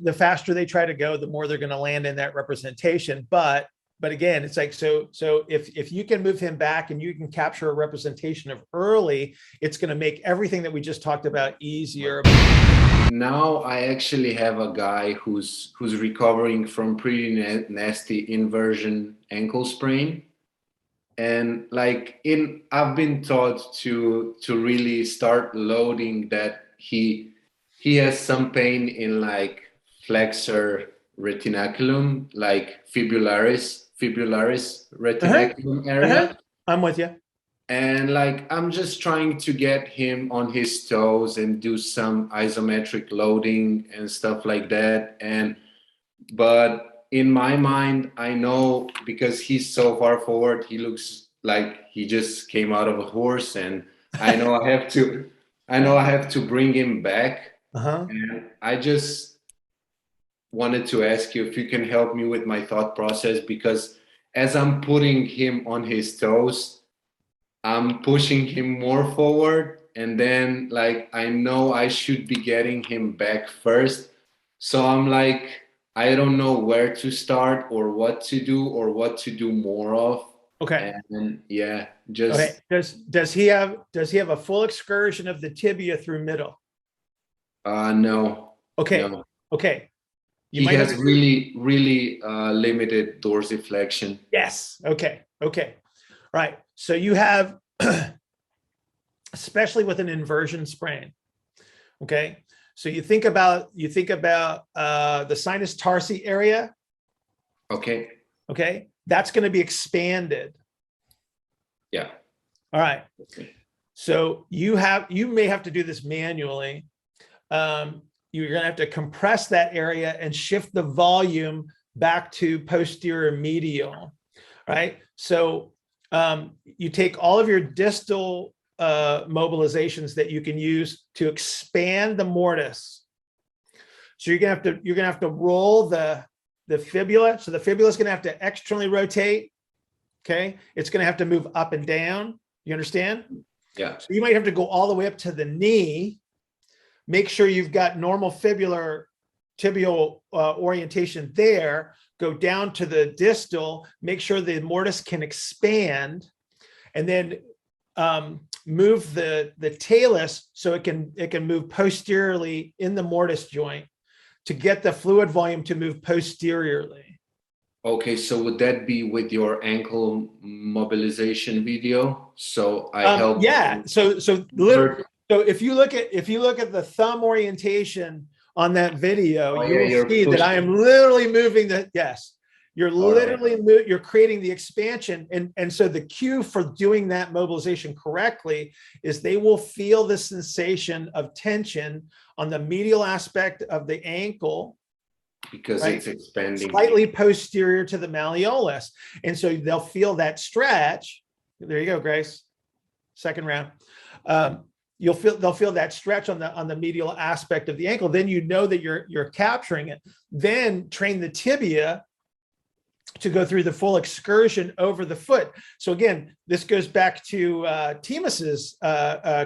the faster they try to go, the more they're going to land in that representation. But again, it's like, so if you can move him back and you can capture a representation of early, it's going to make everything that we just talked about easier. Now I actually have a guy who's recovering from pretty nasty inversion ankle sprain. And like I've been taught to really start loading that he has some pain in like flexor retinaculum, like fibularis retinaculum area. I'm with you. And like I'm just trying to get him on his toes and do some isometric loading and stuff like that. But in my mind, I know because he's so far forward, he looks like he just came out of a horse, and I know I have to bring him back. And I just wanted to ask you if you can help me with my thought process, because as I'm putting him on his toes, I'm pushing him more forward, and then like I know I should be getting him back first. So I'm like, I don't know where to start or what to do more of. Okay. And yeah, just okay. Does he have a full excursion of the tibia through middle? No. Okay. No. Okay. He has really limited dorsiflexion. Yes. Okay. Okay. Right. So you have, especially with an inversion sprain. Okay. So you think about the sinus tarsi area. Okay. Okay. That's going to be expanded. Yeah. All right. Okay. So you may have to do this manually. You're going to have to compress that area and shift the volume back to posterior medial. Right. So you take all of your distal mobilizations that you can use to expand the mortise. So you're gonna have to roll the fibula. So the fibula is gonna have to externally rotate. Okay, it's gonna have to move up and down. You understand? Yeah. So you might have to go all the way up to the knee. Make sure you've got normal fibular tibial orientation there. Go down to the distal. Make sure the mortise can expand, and then move the talus so it can move posteriorly in the mortise joint to get the fluid volume to move posteriorly. Okay, so would that be with your ankle mobilization video? So I help. Yeah. So if you look at the thumb orientation on that video, you will see that I am literally moving the yes. You're literally you're creating the expansion, and so the cue for doing that mobilization correctly is they will feel the sensation of tension on the medial aspect of the ankle because it's expanding slightly posterior to the malleolus, and so they'll feel that stretch. There you go, Grace. Second round. They'll feel that stretch on the medial aspect of the ankle. Then you know that you're capturing it. Then train the tibia to go through the full excursion over the foot. So again, this goes back to Timus's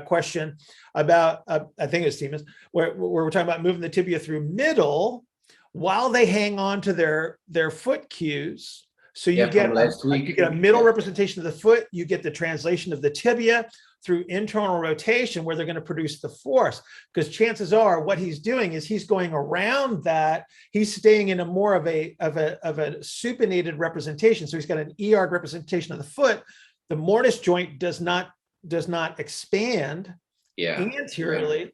question about, I think it's Timus, where we're talking about moving the tibia through middle while they hang on to their foot cues. So you get a middle representation of the foot, you get the translation of the tibia through internal rotation where they're going to produce the force, because chances are what he's doing is he's going around that. He's staying in a more of a supinated representation. So he's got an ER representation of the foot. The mortise joint does not expand anteriorly,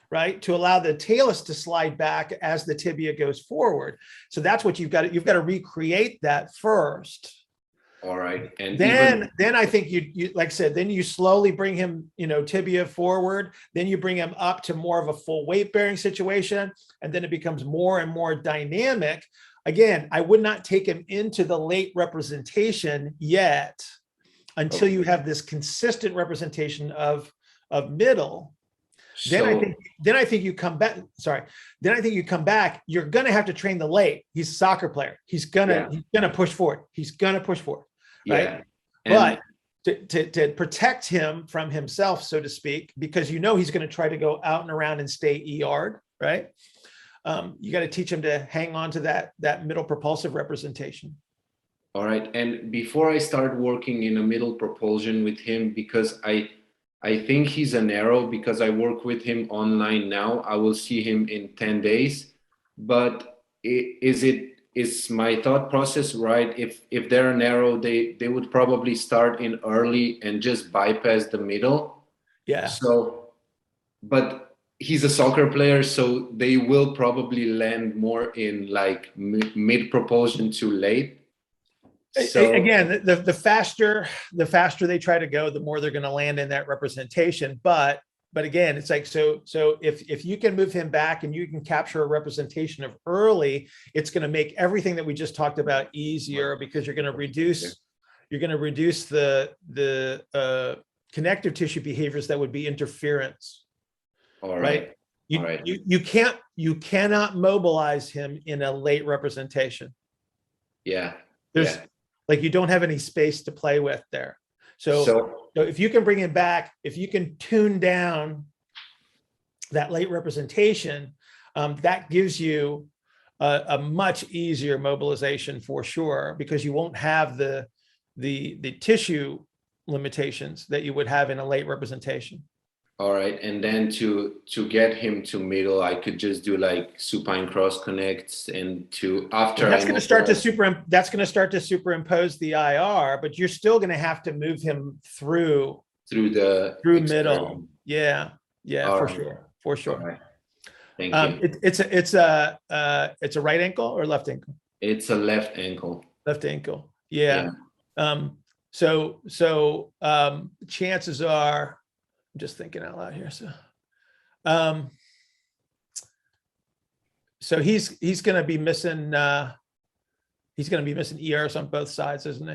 right, to allow the talus to slide back as the tibia goes forward. So that's what you've got to recreate that first. All right. And then I think you like I said, then you slowly bring him, tibia forward. Then you bring him up to more of a full weight bearing situation. And then it becomes more and more dynamic. Again, I would not take him into the late representation yet until you have this consistent representation of middle. Then I think you come back. Sorry. Then I think you come back. You're going to have to train the late. He's a soccer player. He's gonna push forward. He's gonna push forward. Right. But to protect him from himself, so to speak, because he's going to try to go out and around and stay ER'd, right? you got to teach him to hang on to that middle propulsive representation. All right. And before I start working in a middle propulsion with him, because I think he's an arrow, because I work with him online now. I will see him in 10 days. But is my thought process right? If they're an arrow, they would probably start in early and just bypass the middle. Yeah. So, but he's a soccer player, so they will probably land more in like mid propulsion to late. So again, the faster they try to go, the more they're going to land in that representation. But again, it's like, so if you can move him back and you can capture a representation of early, it's going to make everything that we just talked about easier, because you're going to reduce the connective tissue behaviors that would be interference. All right. Right. You cannot mobilize him in a late representation. Yeah. There's like, you don't have any space to play with there. So if you can bring him back, if you can tune down that late representation, that gives you a much easier mobilization for sure, because you won't have the tissue limitations that you would have in a late representation. All right. And then to get him to middle, I could just do like supine cross connects, and that's going to start to superimpose the IR, but you're still going to have to move him through middle. Yeah. For sure. All right. Thank you. It's a right ankle or left ankle? It's a left ankle. Left ankle. Yeah. So chances are, I'm just thinking out loud here. So he's going to be missing ERs on both sides, isn't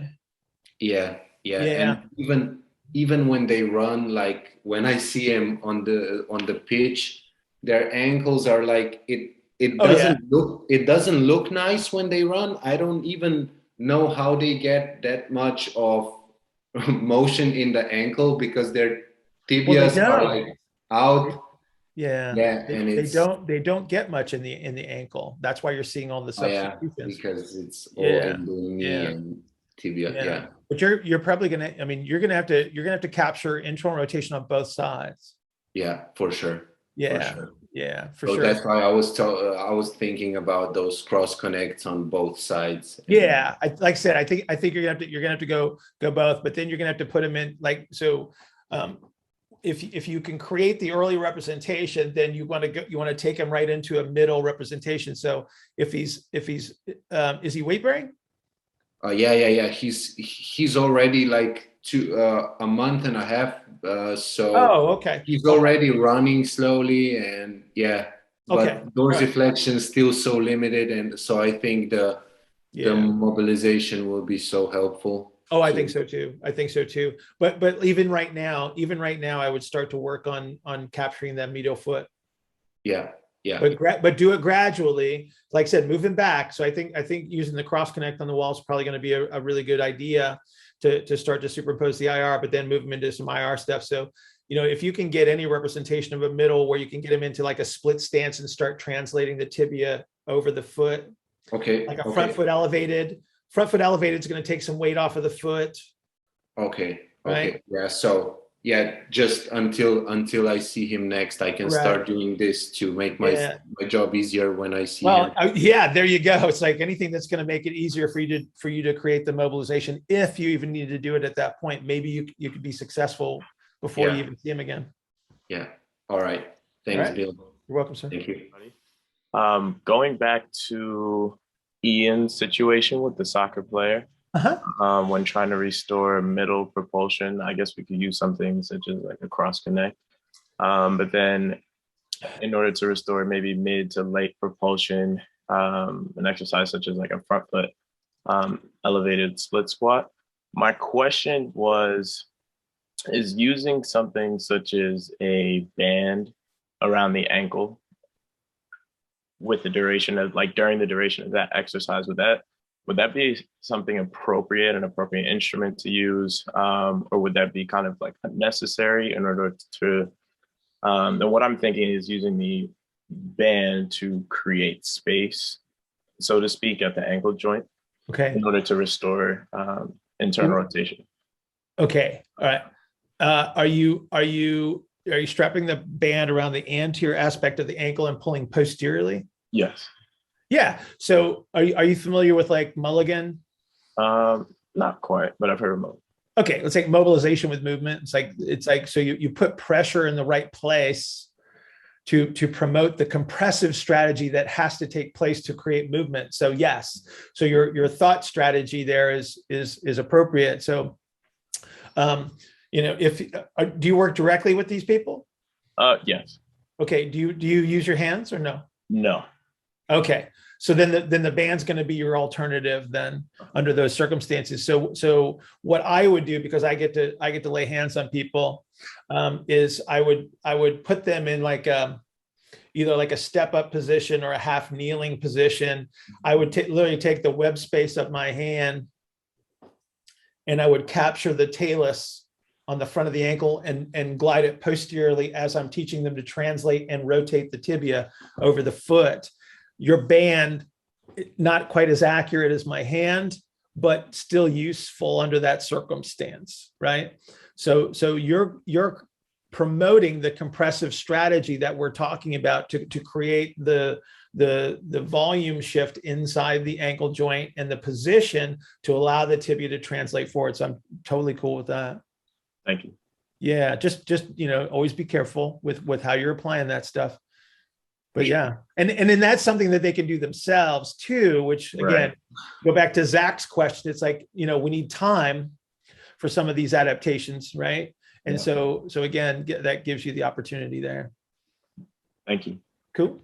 he? Yeah. And even when they run, like when I see him on the pitch, their ankles are like it doesn't look nice when they run. I don't even know how they get that much of motion in the ankle, because their tibias are like out. And they don't get much in the ankle. That's why you're seeing all the substitutions. Because it's all in the knee and tibia. But you're probably you're gonna have to capture internal rotation on both sides. Yeah, for sure. For sure. That's why I was thinking about those cross connects on both sides. Like I said, I think you're gonna have to go both, but then you're gonna have to put them in if you can create the early representation, then you want to take him right into a middle representation. So if he's is he weight bearing? He's already like a month and a half. So okay. He's already running slowly, and but dorsiflexion is still so limited, and so I think the mobilization will be so helpful. I think so too. But even right now, I would start to work on capturing that medial foot. Yeah. But do it gradually. Like I said, move him back. So I think using the cross connect on the wall is probably going to be a really good idea to start to superimpose the IR, but then move him into some IR stuff. So, if you can get any representation of a middle where you can get him into like a split stance and start translating the tibia over the foot. Like a front foot elevated. Front foot elevated is going to take some weight off of the foot. Okay. Right? Yeah. So just until I see him next, I can start doing this to make my job easier when I see him. There you go. It's like anything that's going to make it easier for you to create the mobilization. If you even need to do it at that point, maybe you could be successful before you even see him again. Yeah. All right. Thanks, Bill. You're welcome, sir. Thank you. Going back to Ian's situation with the soccer player, when trying to restore middle propulsion, I guess we could use something such as like a cross connect. But then in order to restore maybe mid to late propulsion, an exercise such as like a front foot elevated split squat. My question is using something such as a band around the ankle with the duration of during the duration of that exercise, would that be something appropriate, an appropriate instrument to use, or would that be kind of like unnecessary in order to? And what I'm thinking is using band to create space, so to speak, at the ankle joint Okay. in order to restore internal rotation. Okay. All right. Are you strapping the band around the anterior aspect of the ankle and pulling posteriorly? Yes. Yeah. So are you familiar with like Mulligan? Not quite, but I've heard of it. Okay, let's take mobilization with movement. It's like so you put pressure in the right place to promote the compressive strategy that has to take place to create movement. So yes, so your thought strategy there is appropriate. So if do you work directly with these people? Yes. Okay, do you use your hands or no? No. Okay, so then the band's going to be your alternative then under those circumstances. So what I would do, because I get to lay hands on people, is I would put them in like either like a step up position or a half kneeling position. I would literally take the web space of my hand and I would capture the talus on the front of the ankle and glide it posteriorly as I'm teaching them to translate and rotate the tibia over the foot. Your band, not quite as accurate as my hand, but still useful under that circumstance, right? So you're promoting the compressive strategy that we're talking about to create the volume shift inside the ankle joint and the position to allow the tibia to translate forward. So I'm totally cool with that. Thank you. Yeah, just always be careful with how you're applying that stuff. But yeah, and then that's something that they can do themselves too, which again, go back to Zach's question. It's like, we need time for some of these adaptations, right? And so again, that gives you the opportunity there. Thank you. Cool.